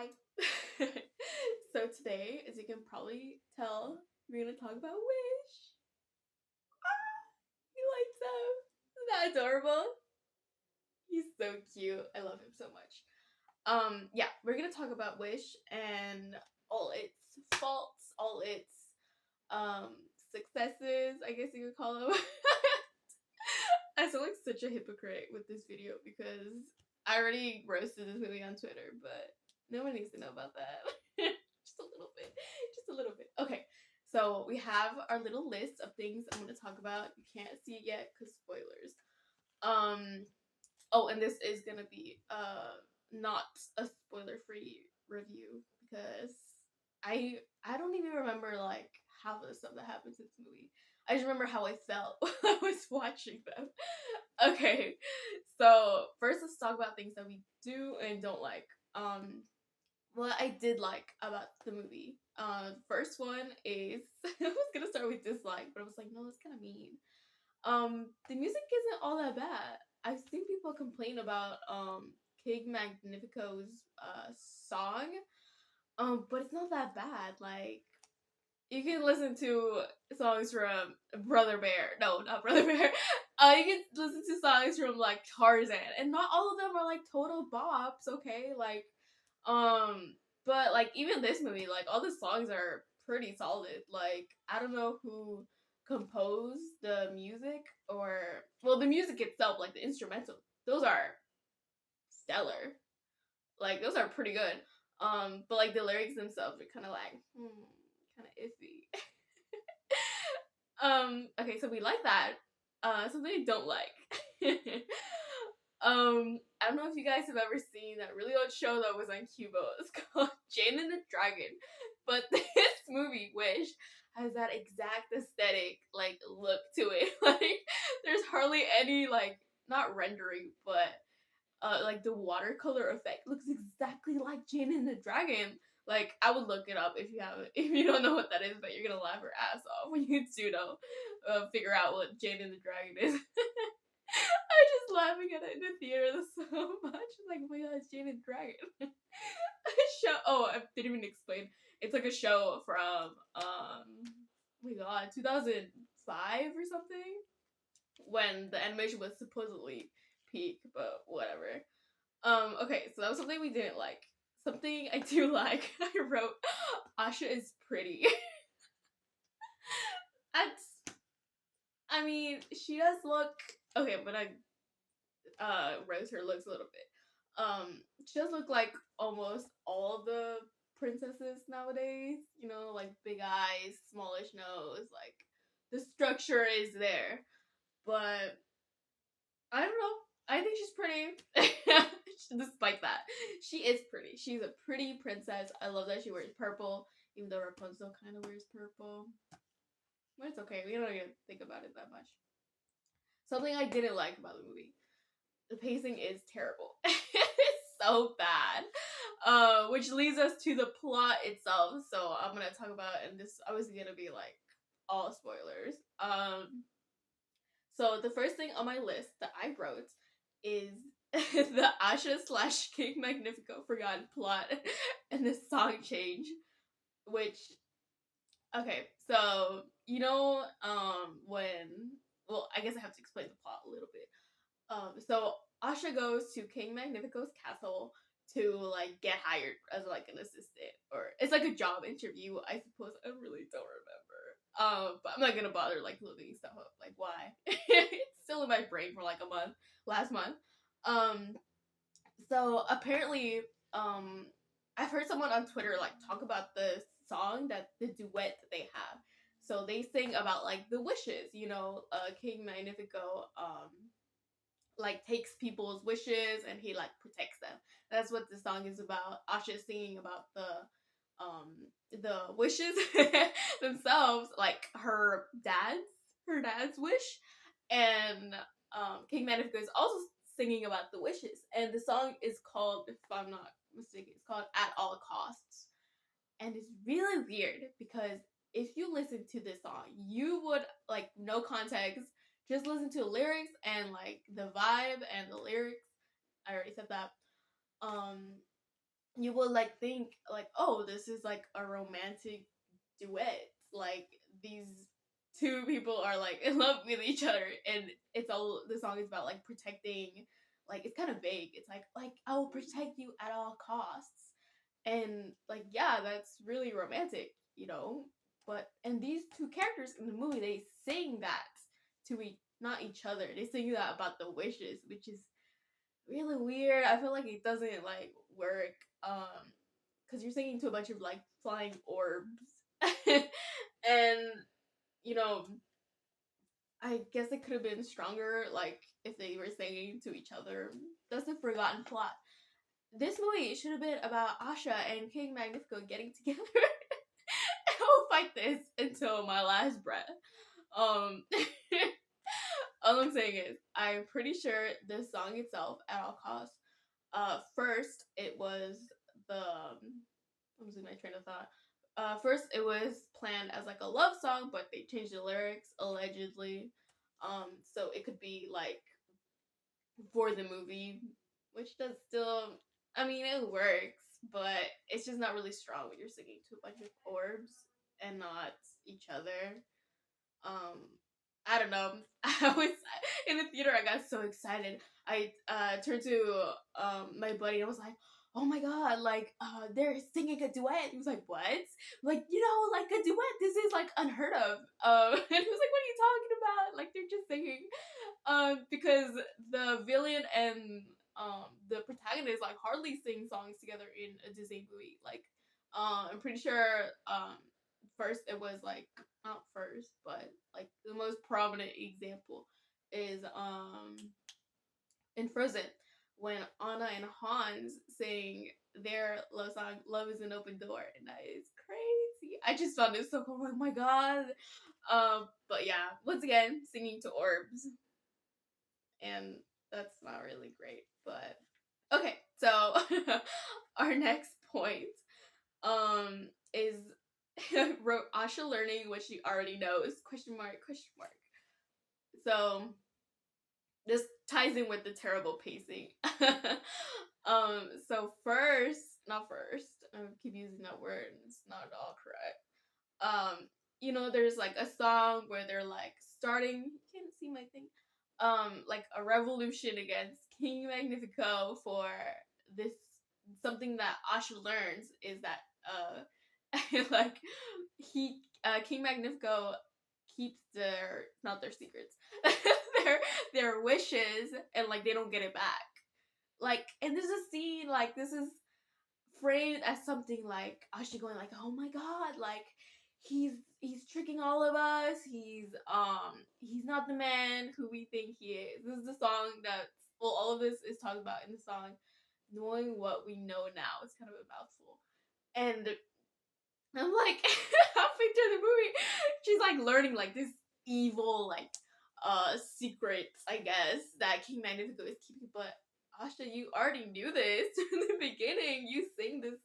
Hi. So today, as you can probably tell, we're gonna talk about Wish. He likes him. Isn't that adorable? He's so cute. I love him so much. Yeah, we're gonna talk about Wish and all its faults, all its successes, I guess you could call them. I sound like such a hypocrite with this video because I already roasted this movie on Twitter, but no one needs to know about that. Just a little bit. Just a little bit. Okay, so we have our little list of things I'm going to talk about. You can't see it yet because spoilers. Oh, and this is going to be not a spoiler-free review because I don't even remember like half of the stuff that happens in this movie. I just remember how I felt when I was watching them. Okay, so first let's talk about things that we do and don't like. What I did like about the movie. First one is I was gonna start with dislike, but I was like, no, that's kind of mean. The music isn't all that bad. I've seen people complain about King Magnifico's song, but it's not that bad. Like you can listen to songs from Brother Bear. No, not Brother Bear. You can listen to songs from like Tarzan, and not all of them are like total bops. Okay, like, but like even this movie, like all the songs are pretty solid. Like I don't know who composed the music or well the music itself, like the instrumental. Those are stellar. Like those are pretty good. But like the lyrics themselves are kind of like kind of iffy. Okay, so we like that. Something I don't like. I don't know if you guys have ever seen that really old show that was on Cubo. It's called Jane and the Dragon. But this movie, Wish, has that exact aesthetic, like, look to it. Like, there's hardly any, like, not rendering, but, like, the watercolor effect looks exactly like Jane and the Dragon. Like I would look it up if you don't know what that is, but you're gonna laugh your ass off when you pseudo figure out what Jane and the Dragon is. I just laughing at it in the theater so much. Like, oh my god, it's Jane and the Dragon. Show. Oh, I didn't even explain. It's like a show from oh my god, 2005 or something, when the animation was supposedly peak, but whatever. Okay, so that was something we didn't like. Something I do like, I wrote, Asha is pretty. That's, I mean, she does look, okay, but I, rose her looks a little bit. She does look like almost all the princesses nowadays, you know, like big eyes, smallish nose, like, the structure is there. But, I don't know. I think she's pretty. Despite that, she is pretty. She's a pretty princess. I love that she wears purple, even though Rapunzel kind of wears purple. But it's okay. We don't even think about it that much. Something I didn't like about the movie: the pacing is terrible. It's so bad. Which leads us to the plot itself. So I'm gonna talk about, and this obviously gonna be like all spoilers. So the first thing on my list that I wrote is the Asha slash King Magnifico forgotten plot and the song change, which, okay, so you know, when, well, I guess I have to explain the plot a little bit. So Asha goes to King Magnifico's castle to like get hired as like an assistant, or it's like a job interview, I suppose. I really don't remember. But I'm not gonna bother like looking stuff up. Like why? It's still in my brain for like a month, last month. Um, so apparently, um, I've heard someone on Twitter like talk about the song, that the duet that they have. So they sing about like the wishes, you know, King Magnifico like takes people's wishes and he like protects them. That's what the song is about. Asha is singing about the wishes themselves, like her dad's wish, and King Magnifico is also singing about the wishes. And the song is called, if I'm not mistaken, it's called At All Costs. And it's really weird because if you listen to this song, you would, like, no context, just listen to the lyrics and like the vibe and the lyrics. I already said that. Um, you would like think like, oh, this is like a romantic duet. Like these two people are like in love with each other, and it's all the song is about like protecting. Like it's kind of vague. It's like I will protect you at all costs, and like yeah, that's really romantic, you know. But and these two characters in the movie, they sing that to not each other. They sing that about the wishes, which is really weird. I feel like it doesn't like work. Because you're singing to a bunch of like flying orbs, and you know, I guess it could have been stronger, like if they were singing to each other. That's a forgotten plot. This movie should have been about Asha and King Magnifico getting together. I will fight this until my last breath. Um, all I'm saying is, I'm pretty sure this song itself, at all costs, first it was the I'm losing my train of thought. First it was planned as like a love song, but they changed the lyrics allegedly. So it could be like for the movie, which does still, I mean, it works, but it's just not really strong when you're singing to a bunch of orbs and not each other. Um, I don't know. I was in the theater. I got so excited. I turned to my buddy and I was like, "Oh my god! Like they're singing a duet." He was like, "What? Like like a duet? This is like unheard of." And he was like, "What are you talking about? Like they're just singing." Because the villain and the protagonist like hardly sing songs together in a Disney movie. Like, I'm pretty sure first it was like not first, but like the most prominent example is in Frozen when Anna and Hans sing their love song "Love Is an Open Door," and that is crazy. I just found it so cool. Oh my god. But yeah, once again, singing to orbs, and that's not really great. But okay, so our next point is wrote Asha learning what she already knows? Question mark, question mark. So this ties in with the terrible pacing. So first, not first, I keep using that word, it's not at all correct. There's like a song where they're like starting, you can't see my thing, like a revolution against King Magnifico for this, something that Asha learns is that like King Magnifico keeps their, not their secrets, their wishes, and like they don't get it back. Like, and there's a scene like this is framed as something like Asha going like, "Oh my god, like he's tricking all of us. He's not the man who we think he is." This is the song that, well, all of this is talked about in the song. Knowing what we know now, it's kind of a mouthful. And I'm like, halfway through the movie, she's like learning like this evil like secrets, I guess, that King Magnifico is keeping. But Asha, you already knew this in the beginning. You sing this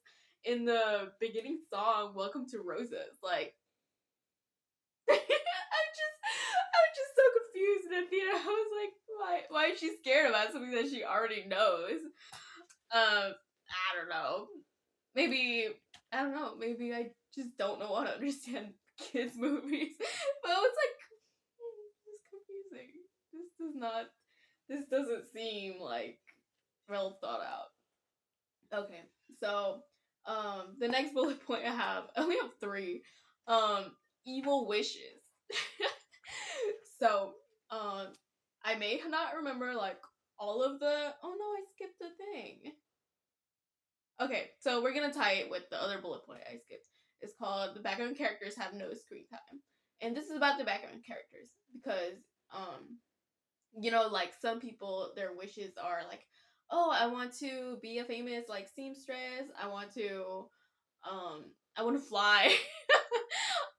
in the beginning song, "Welcome to Roses." Like, I'm just so confused in the theater. I was like, why is she scared about something that she already knows? I don't know. Maybe I don't know. Maybe I just don't know how to understand kids' movies. But it was like, it's confusing. This doesn't seem like well thought out. Okay, so the next bullet point I have, I only have 3. Evil wishes. So I may not remember like all of the. Oh no, I skipped the thing. Okay, so we're gonna tie it with the other bullet point I skipped. It's called "The Background Characters Have No Screen Time," and this is about the background characters because like some people, their wishes are like, "Oh, I want to be a famous like seamstress. I want to fly.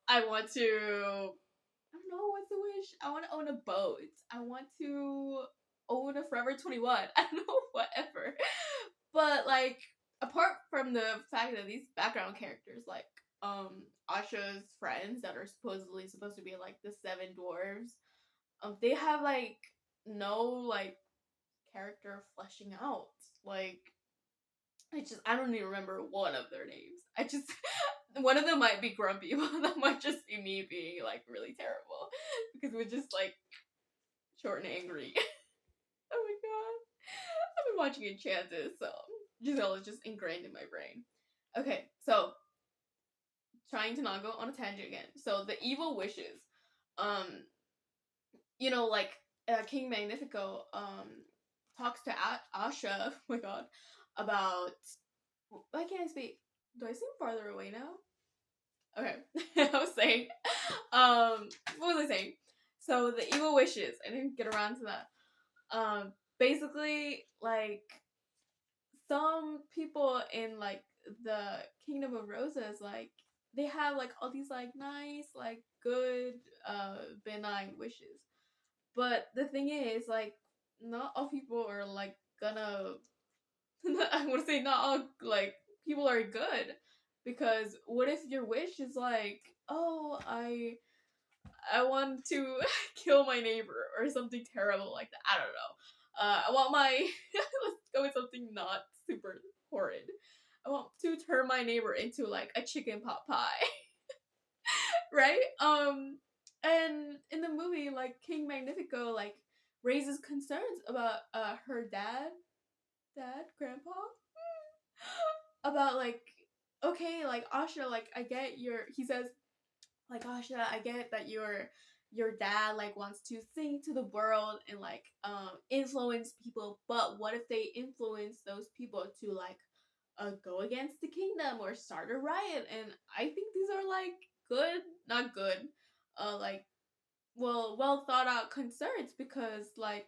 I want to, I don't know, what's the wish? I want to own a boat. I want to own a Forever 21. I don't know, whatever." But like, apart from the fact that these background characters, like Asha's friends that are supposedly supposed to be like the 7 dwarves, they have like no like character fleshing out. Like, I don't even remember one of their names. I just one of them might be grumpy, one of them might just be me being like really terrible because we're just like short and angry. Oh my god. I've been watching Enchanted, so Giselle is just ingrained in my brain. Okay, so trying to not go on a tangent again. So the evil wishes, um, like King Magnifico, talks to Asha. Oh my god, about why can't I speak? Do I seem farther away now? Okay, I was saying, what was I saying? So the evil wishes. I didn't get around to that. Basically, like some people in like the Kingdom of Roses, like they have like all these like nice, like good, benign wishes. But the thing is, like, not all people are like gonna. I want to say not all like people are good, because what if your wish is like, oh, I want to kill my neighbor or something terrible like that. I don't know. I want my let's go with something not super horrid. I want to turn my neighbor into like a chicken pot pie, right? And in the movie, like King Magnifico, like raises concerns about her grandpa, about like, okay, like Asha, like I get your. He says like, Asha, I get that your dad like wants to sing to the world and like influence people, but what if they influence those people to like go against the kingdom or start a riot? And I think these are like good, not good, like well thought out concerns, because like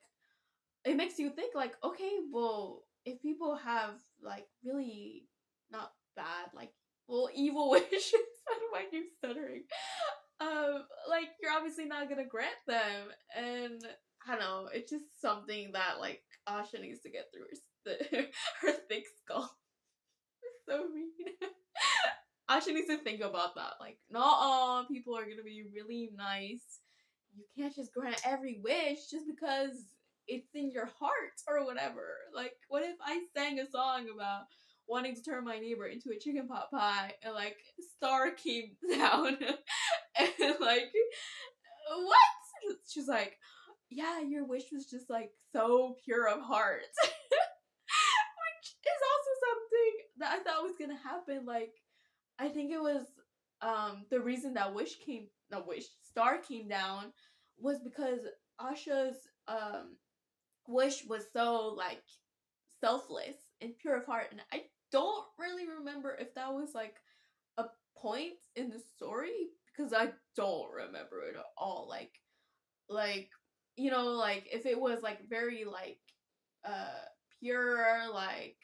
it makes you think like, okay, well, if people have like really not bad, like, well, evil wishes, I don't mind you stuttering, like you're obviously not gonna grant them. And I don't know, it's just something that like Asha needs to get through her thick skull. So mean. Asha needs to think about that. Like, not all people are gonna be really nice. You can't just grant every wish just because it's in your heart or whatever. Like, what if I sang a song about wanting to turn my neighbor into a chicken pot pie and like star came down and like, what? She's like, yeah, your wish was just like so pure of heart. Which is also something that I thought was gonna happen. Like, I think it was the reason that Star came down was because Asha's wish was so like selfless and pure of heart, and I don't really remember if that was like a point in the story, because I don't remember it at all. Like like if it was like very like uh pure, like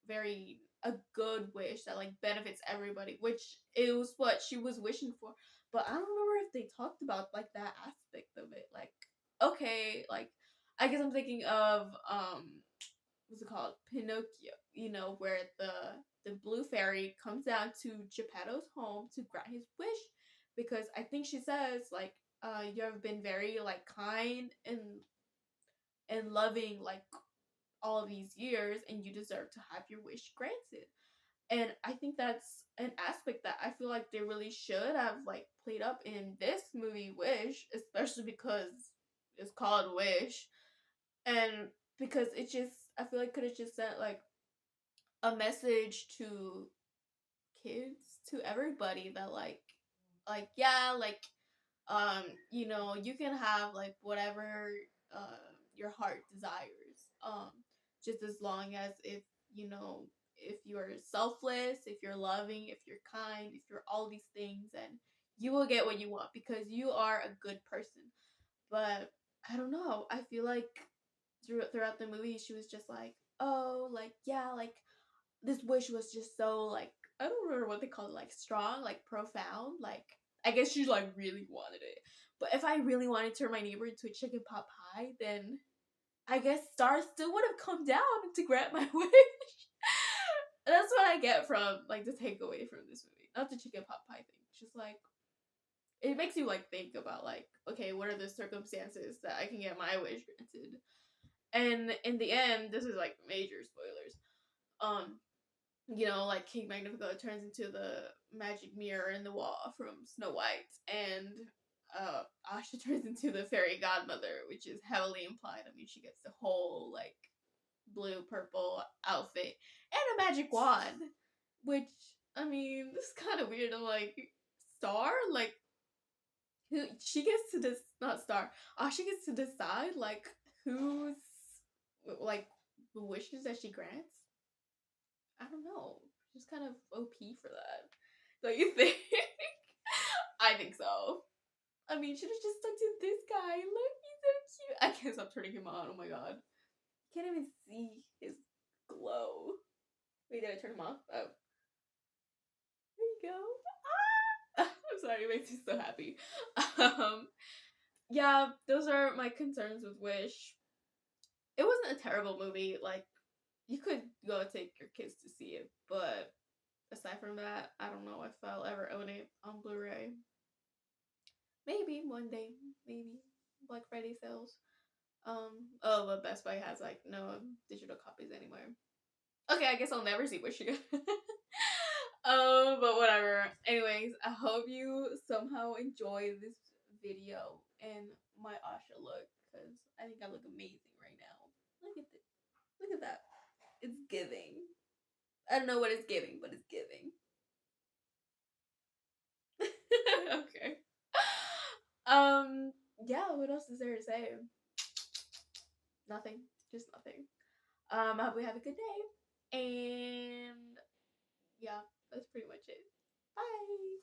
very a good wish that like benefits everybody, which it was what she was wishing for. But I don't remember if they talked about like that aspect of it. Like, okay, like I guess I'm thinking of what's it called, Pinocchio, where the blue fairy comes down to Geppetto's home to grant his wish, because I think she says like, you have been very like kind and loving like all of these years, and you deserve to have your wish granted. And I think that's an aspect that I feel like they really should have like played up in this movie Wish, especially because it's called Wish. And because it just, I feel like could have just sent like a message to kids, to everybody, that yeah, like you can have like whatever your heart desires, just as long as if you're selfless, if you're loving, if you're kind, if you're all these things, and you will get what you want because you are a good person. But I don't know, I feel like throughout the movie she was just like, oh, like, yeah, like this wish was just so like, I don't remember what they call it, like strong, like profound, like I guess she like really wanted it. But if I really wanted to turn my neighbor into a chicken pot pie, then I guess stars still would have come down to grant my wish. That's what I get from like the takeaway from this movie. Not the chicken pot pie thing. It's just like it makes you like think about like, okay, what are the circumstances that I can get my wish granted? And in the end, this is like major spoilers. Um, you know, like King Magnifico turns into the magic mirror in the wall from Snow White, and Asha turns into the fairy godmother, which is heavily implied. I mean, she gets the whole like blue purple outfit and a magic wand, which I mean, this is kind of weird. I'm like, Star, like who she gets to this not Star. Asha gets to decide like who's like the wishes that she grants. I don't know. She's kind of OP for that. Don't you think? I think so. I mean, should have just stuck to this guy. Look, he's so cute. I can't stop turning him on. Oh my god. Can't even see his glow. Wait, did I turn him off? Oh. There you go. Ah! I'm sorry, it makes me so happy. Yeah, those are my concerns with Wish. It wasn't a terrible movie. Like, you could go take your kids to see it, but aside from that, I don't know if I'll ever own it on Blu-ray. Maybe one day, maybe Black Friday sales. Oh, but Best Buy has like no digital copies anymore. Okay, I guess I'll never see Wish again. But whatever. Anyways, I hope you somehow enjoy this video and my Asha look, because I think I look amazing right now. Look at this. Look at that. It's giving. I don't know what it's giving, but it's giving. Okay. Yeah, what else is there to say? Nothing. Just nothing. I hope we have a good day. And yeah, that's pretty much it. Bye.